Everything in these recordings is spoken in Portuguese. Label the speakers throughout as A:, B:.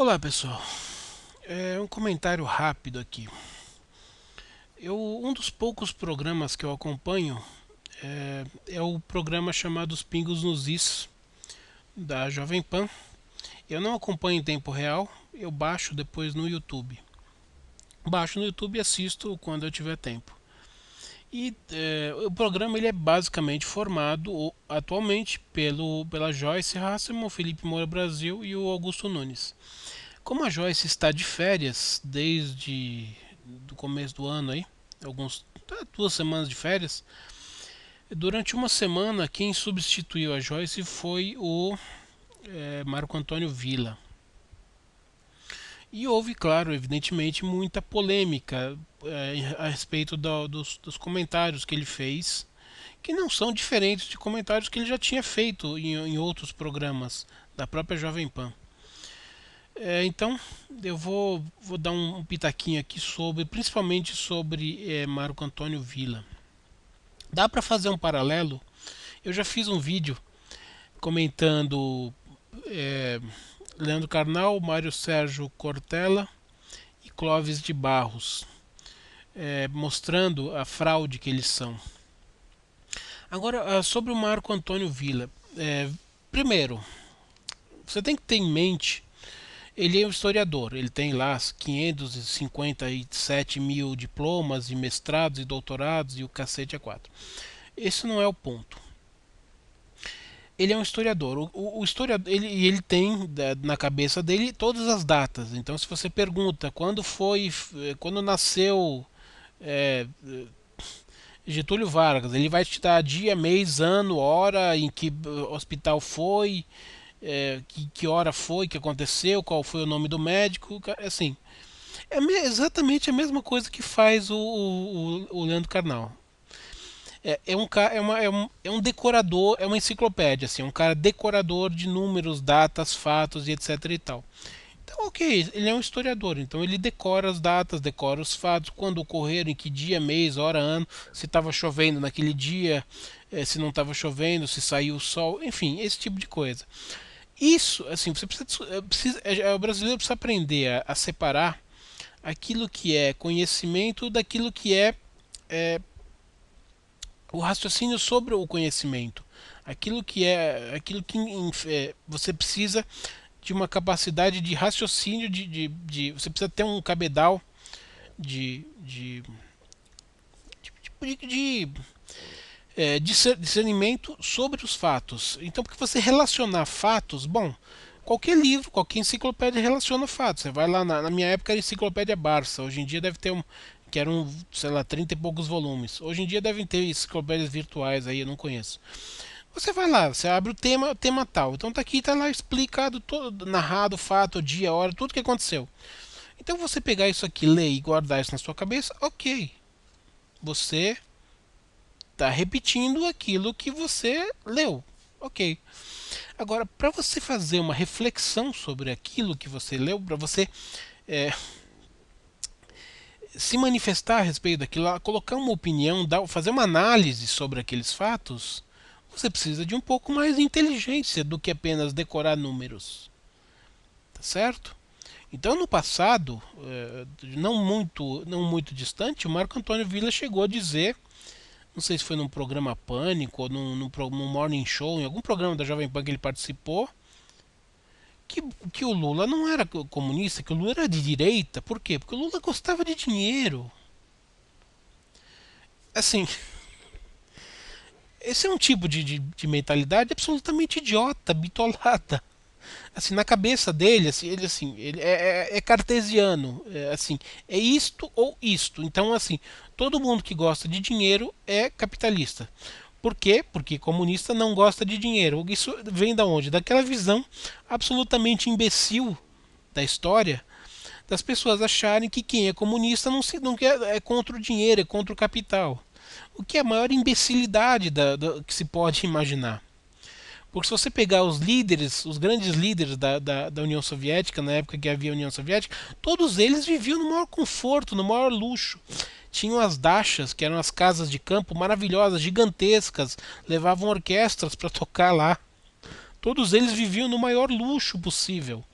A: Olá pessoal, um comentário rápido aqui. Um dos poucos programas que eu acompanho é o programa chamado Os Pingos nos Is, da Jovem Pan. Eu não acompanho em tempo real, eu baixo depois no YouTube. Baixo no YouTube e assisto quando eu tiver tempo. O programa ele é basicamente formado atualmente pela Joyce Hasselman, o Felipe Moura Brasil e o Augusto Nunes. Como a Joyce está de férias desde o começo do ano aí, 2 semanas de férias, durante uma semana quem substituiu a Joyce foi o Marco Antônio Villa. E houve, claro, evidentemente, muita polêmica a respeito dos comentários que ele fez, que não são diferentes de comentários que ele já tinha feito em outros programas da própria Jovem Pan. Então, eu vou dar um pitaquinho aqui principalmente sobre Marco Antônio Villa. Dá para fazer um paralelo? Eu já fiz um vídeo comentando Leandro Carnal, Mário Sérgio Cortella e Clóvis de Barros, mostrando a fraude que eles são. Agora, sobre o Marco Antônio Villa. Primeiro, você tem que ter em mente. Ele é um historiador, ele tem lá 557 mil diplomas e mestrados e doutorados e o cacete é 4. Esse não é o ponto. Ele é um historiador. O historiador ele tem na cabeça dele todas as datas. Então, se você pergunta quando nasceu é, Getúlio Vargas, ele vai te dar dia, mês, ano, hora em que hospital foi, que hora foi, que aconteceu, qual foi o nome do médico, assim. Exatamente a mesma coisa que faz o Leandro Carnal. É um decorador, é uma enciclopédia, assim, um cara decorador de números, datas, fatos e etc e tal. Então, ok, ele é um historiador, então ele decora as datas, decora os fatos, quando ocorreram, em que dia, mês, hora, ano, se estava chovendo naquele dia, se não estava chovendo, se saiu o sol, enfim, esse tipo de coisa. Isso, assim, o brasileiro precisa aprender a separar aquilo que é conhecimento daquilo que é o raciocínio sobre o conhecimento. Aquilo que você precisa de uma capacidade de raciocínio, você precisa ter um cabedal de, de, de discernimento sobre os fatos. Então, porque você relacionar fatos, bom, qualquer livro, qualquer enciclopédia relaciona fatos. Você vai lá, na minha época era enciclopédia Barça, hoje em dia deve ter que eram, sei lá, 30 e poucos volumes. Hoje em dia devem ter enciclopédias virtuais aí, eu não conheço. Você vai lá, você abre o tema tal. Então tá aqui, tá lá explicado, todo, narrado, fato, dia, hora, tudo que aconteceu. Então você pegar isso aqui, ler e guardar isso na sua cabeça, ok. Você está repetindo aquilo que você leu, ok. Agora, para você fazer uma reflexão sobre aquilo que você leu, para você é, se manifestar a respeito daquilo, colocar uma opinião, fazer uma análise sobre aqueles fatos, você precisa de um pouco mais de inteligência do que apenas decorar números. Tá certo? Então, no passado, não muito distante, o Marco Antônio Villa chegou a dizer, não sei se foi num programa Pânico ou num Morning Show, em algum programa da Jovem Pan que ele participou, que o Lula não era comunista, que o Lula era de direita. Por quê? Porque o Lula gostava de dinheiro. Assim, esse é um tipo de mentalidade absolutamente idiota, bitolada. Assim, na cabeça dele, assim, ele é cartesiano, assim, é isto ou isto. Então, assim, todo mundo que gosta de dinheiro é capitalista. Por quê? Porque comunista não gosta de dinheiro. Isso vem da onde? Daquela visão absolutamente imbecil da história, das pessoas acharem que quem é comunista não quer, é contra o dinheiro, é contra o capital. O que é a maior imbecilidade que se pode imaginar. Porque se você pegar os líderes, os grandes líderes da União Soviética, na época que havia a União Soviética, todos eles viviam no maior conforto, no maior luxo. Tinham as dachas, que eram as casas de campo maravilhosas, gigantescas, levavam orquestras para tocar lá. Todos eles viviam no maior luxo possível.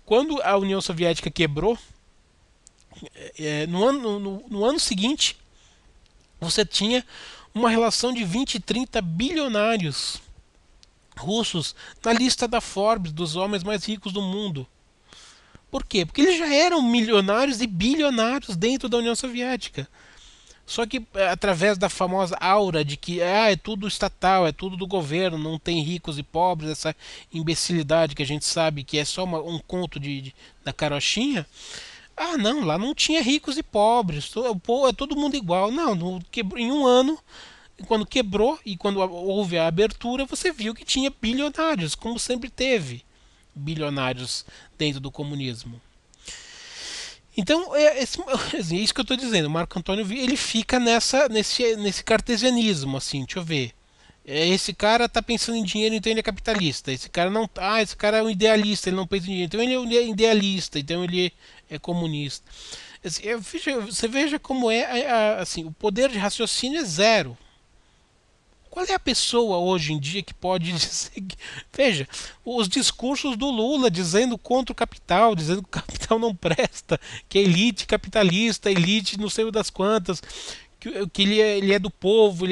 A: Quando a União Soviética quebrou, no ano seguinte, você tinha uma relação de 20 e 30 bilionários russos na lista da Forbes dos homens mais ricos do mundo. Por quê? Porque eles já eram milionários e bilionários dentro da União Soviética. Só que através da famosa aura de que é tudo estatal, é tudo do governo, não tem ricos e pobres, essa imbecilidade que a gente sabe que é só um conto da carochinha. Ah, não, lá não tinha ricos e pobres, é todo mundo igual. Não, em um ano, quando quebrou e quando houve a abertura, você viu que tinha bilionários, como sempre teve bilionários dentro do comunismo. Então, é isso que eu estou dizendo. O Marco Antônio ele fica nesse cartesianismo, assim, deixa eu ver. Esse cara está pensando em dinheiro, então ele é capitalista. Esse cara não. Ah, esse cara é um idealista, ele não pensa em dinheiro. Então ele é um idealista, então ele é comunista. Assim, você veja como assim, o poder de raciocínio é zero. Qual é a pessoa hoje em dia que pode dizer. Veja, os discursos do Lula dizendo contra o capital, dizendo que o capital não presta, que a elite capitalista, a elite não sei das quantas, que ele é do povo,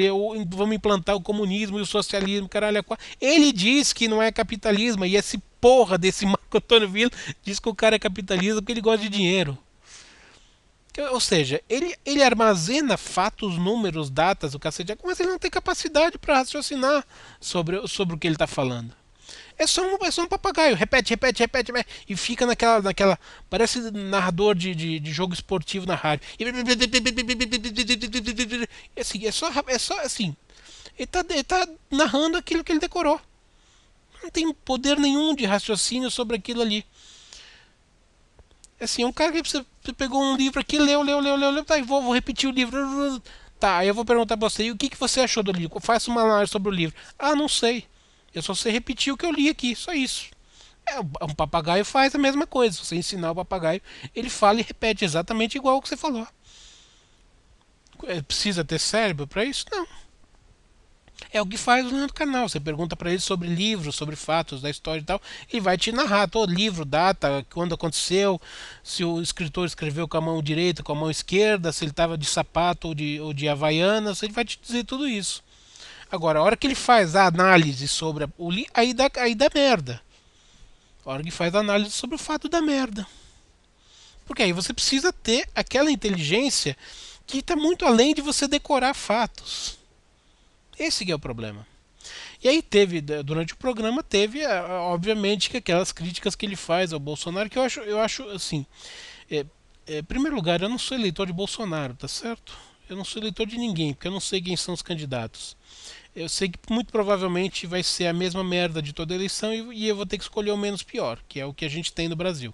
A: vamos implantar o comunismo e o socialismo, caralho. Ele diz que não é capitalismo, e esse porra desse Marco Antônio Villa diz que o cara é capitalista porque ele gosta de dinheiro. Ou seja, ele armazena fatos, números, datas, o cacete, mas ele não tem capacidade para raciocinar sobre o que ele está falando. É só um papagaio, repete, repete, repete, repete, e fica naquela. Parece narrador de jogo esportivo na rádio. E assim, é só assim. Ele tá narrando aquilo que ele decorou. Não tem poder nenhum de raciocínio sobre aquilo ali. Assim, é um cara que você pegou um livro aqui, leu, tá, e vou repetir o livro. Tá, aí eu vou perguntar pra você, e o que você achou do livro? Faça uma análise sobre o livro. Ah, não sei. Eu só sei repetir o que eu li aqui, só isso. Um papagaio faz a mesma coisa. Se você ensinar o papagaio, ele fala e repete exatamente igual o que você falou. Precisa ter cérebro para isso? Não. É o que faz o Leandro Carnal. Você pergunta para ele sobre livros, sobre fatos da história e tal, ele vai te narrar todo livro, data, quando aconteceu, se o escritor escreveu com a mão direita, com a mão esquerda, se ele estava de sapato ou de havaianas, ele vai te dizer tudo isso. Agora, a hora que ele faz a análise sobre o livro, aí dá merda. A hora que faz a análise sobre o fato da merda. Porque aí você precisa ter aquela inteligência que está muito além de você decorar fatos. Esse que é o problema. E aí durante o programa, obviamente, que aquelas críticas que ele faz ao Bolsonaro, que eu acho assim, em primeiro lugar, eu não sou eleitor de Bolsonaro, tá certo? Eu não sou eleitor de ninguém, porque eu não sei quem são os candidatos. Eu sei que muito provavelmente vai ser a mesma merda de toda eleição e eu vou ter que escolher o menos pior, que é o que a gente tem no Brasil.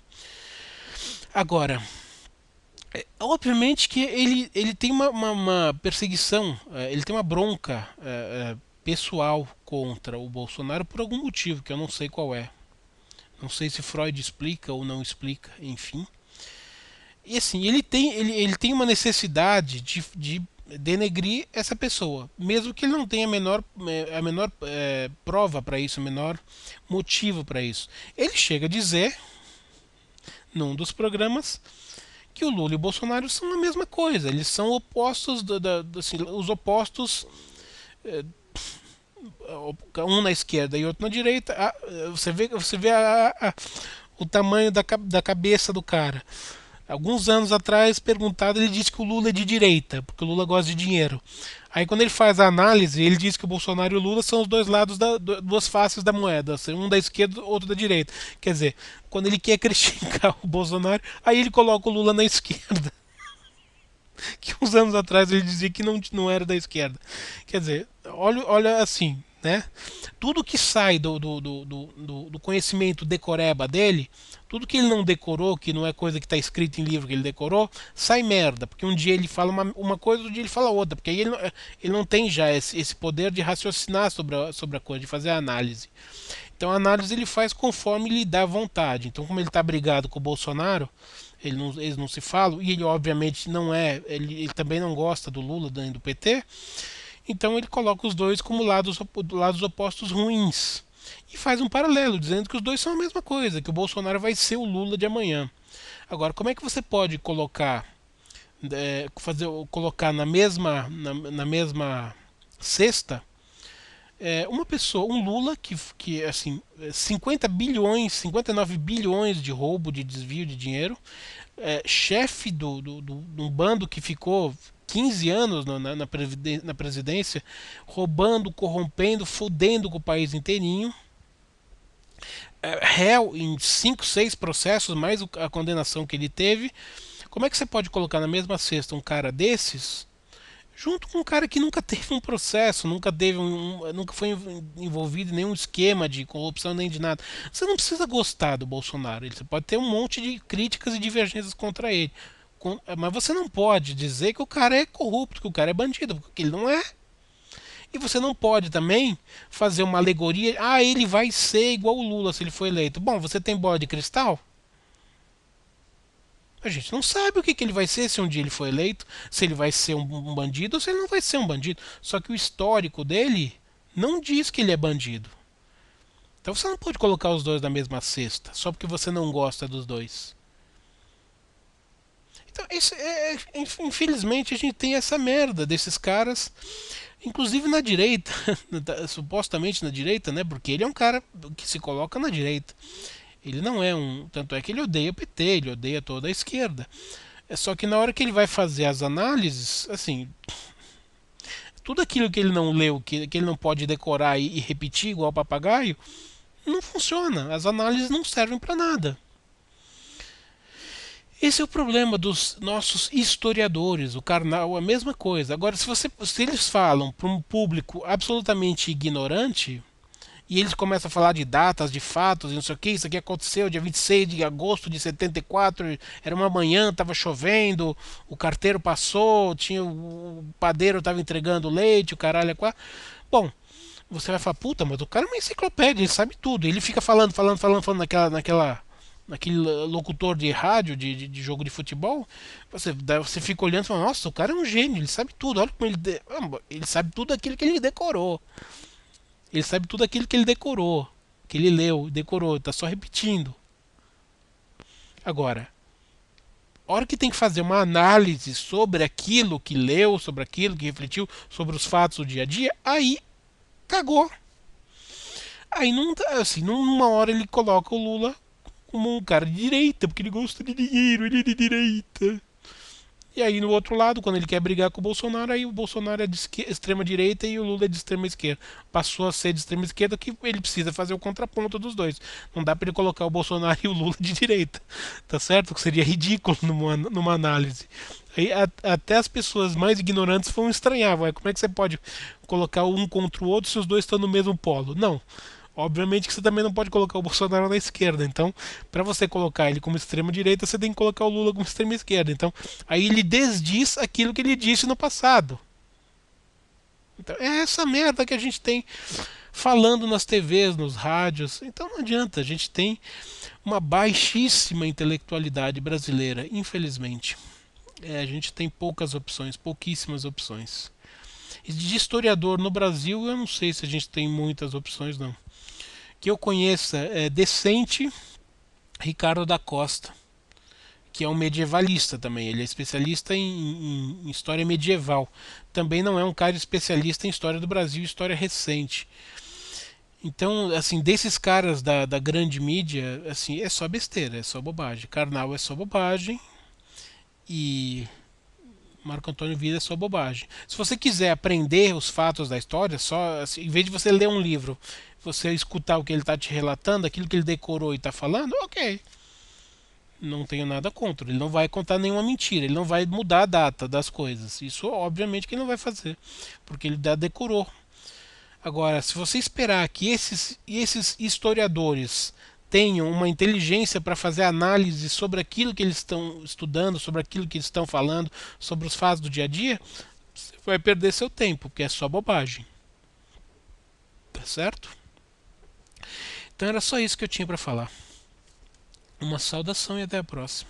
A: Agora, obviamente que ele tem uma perseguição, ele tem uma bronca pessoal contra o Bolsonaro por algum motivo que eu não sei qual é. Não sei se Freud explica ou não explica, enfim. E assim, ele tem uma necessidade de denegrir essa pessoa, mesmo que ele não tenha a menor prova para isso, o menor motivo para isso. Ele chega a dizer, num dos programas, que o Lula e o Bolsonaro são a mesma coisa. Eles são opostos, assim, os opostos, um na esquerda e outro na direita. Você vê o tamanho da cabeça do cara. Alguns anos atrás, perguntado, ele disse que o Lula é de direita, porque o Lula gosta de dinheiro. Aí quando ele faz a análise, ele diz que o Bolsonaro e o Lula são os dois lados, duas faces da moeda, um da esquerda, outro da direita. Quer dizer, quando ele quer criticar o Bolsonaro, aí ele coloca o Lula na esquerda. Que uns anos atrás ele dizia que não era da esquerda. Quer dizer, olha assim, né? Tudo que sai do conhecimento decoreba dele, tudo que ele não decorou, que não é coisa que está escrito em livro que ele decorou, sai merda. Porque um dia ele fala uma coisa, outro dia ele fala outra. Porque aí ele não tem já esse poder de raciocinar sobre a coisa, de fazer a análise. Então a análise ele faz conforme lhe dá vontade. Então, como ele está brigado com o Bolsonaro, eles não se falam, e ele obviamente não é, ele também não gosta do Lula do PT, então ele coloca os dois como lados opostos ruins. e faz um paralelo, dizendo que os dois são a mesma coisa, que o Bolsonaro vai ser o Lula de amanhã. Agora, como é que você pode colocar na mesma cesta uma pessoa, um Lula que assim, 50 bilhões, 59 bilhões de roubo, de desvio de dinheiro, chefe de um bando que ficou 15 anos na presidência, roubando, corrompendo, fudendo com o país inteirinho, réu em 5, 6 processos, mais a condenação que ele teve. Como é que você pode colocar na mesma cesta um cara desses junto com um cara que nunca teve um processo, nunca foi envolvido em nenhum esquema de corrupção nem de nada? Você não precisa gostar do Bolsonaro, você pode ter um monte de críticas e divergências contra ele. Mas você não pode dizer que o cara é corrupto, que o cara é bandido, porque ele não é. E você não pode também fazer uma alegoria, ele vai ser igual o Lula se ele for eleito. Bom, você tem bola de cristal? A gente não sabe o que ele vai ser se um dia ele for eleito, se ele vai ser um bandido ou se ele não vai ser um bandido. Só que o histórico dele não diz que ele é bandido. Então você não pode colocar os dois na mesma cesta, só porque você não gosta dos dois. Então, infelizmente, a gente tem essa merda desses caras, inclusive na direita, supostamente na direita, né? Porque ele é um cara que se coloca na direita. Ele não é um. Tanto é que ele odeia o PT, ele odeia toda a esquerda. É só que na hora que ele vai fazer as análises, assim, tudo aquilo que ele não leu, que ele não pode decorar e repetir igual papagaio, não funciona. As análises não servem para nada. Esse é o problema dos nossos historiadores. O Karnal é a mesma coisa. Agora, se eles falam para um público absolutamente ignorante, e eles começam a falar de datas, de fatos, e não sei o que, isso aqui aconteceu dia 26 de agosto de 74, era uma manhã, estava chovendo, o carteiro passou, tinha o padeiro estava entregando leite, o caralho é quatro. Bom, você vai falar, puta, mas o cara é uma enciclopédia, ele sabe tudo. Ele fica falando naquele locutor de rádio, de jogo de futebol. Você fica olhando e fala, nossa, o cara é um gênio, ele sabe tudo. Olha como ele sabe tudo aquilo que ele decorou. Ele sabe tudo aquilo que ele decorou, que ele leu, decorou, está só repetindo. Agora, a hora que tem que fazer uma análise sobre aquilo que leu, sobre aquilo que refletiu, sobre os fatos do dia a dia, aí cagou. Aí não assim, numa hora ele coloca o Lula como um cara de direita, porque ele gosta de dinheiro, ele é de direita. E aí no outro lado, quando ele quer brigar com o Bolsonaro, aí o Bolsonaro é de extrema direita e o Lula é de extrema esquerda. Passou a ser de extrema esquerda que ele precisa fazer o contraponto dos dois. Não dá para ele colocar o Bolsonaro e o Lula de direita, tá certo? Que seria ridículo numa análise. Aí, até as pessoas mais ignorantes vão estranhar, como é que você pode colocar um contra o outro se os dois estão no mesmo polo? Não. Obviamente que você também não pode colocar o Bolsonaro na esquerda. Então, para você colocar ele como extrema direita, você tem que colocar o Lula como extrema esquerda. Então, aí ele desdiz aquilo que ele disse no passado. Então, é essa merda que a gente tem falando nas TVs, nos rádios. Então não adianta, a gente tem uma baixíssima intelectualidade brasileira, infelizmente. A gente tem poucas opções, pouquíssimas opções. E de historiador no Brasil, eu não sei se a gente tem muitas opções, não. Que eu conheça decente, Ricardo da Costa, que é um medievalista também. Ele é especialista em história medieval. Também não é um cara especialista em história do Brasil, história recente. Então, assim, desses caras da grande mídia, assim, é só besteira, é só bobagem. Karnal é só bobagem e Marco Antônio Vieira é só bobagem. Se você quiser aprender os fatos da história, só assim, em vez de você ler um livro, você escutar o que ele está te relatando, aquilo que ele decorou e está falando, ok. Não tenho nada contra. Ele não vai contar nenhuma mentira, ele não vai mudar a data das coisas. Isso, obviamente, que ele não vai fazer, porque ele decorou. Agora, se você esperar que esses historiadores tenham uma inteligência para fazer análise sobre aquilo que eles estão estudando, sobre aquilo que eles estão falando, sobre os fatos do dia a dia, você vai perder seu tempo, porque é só bobagem. Tá certo? Então era só isso que eu tinha para falar. Uma saudação e até a próxima.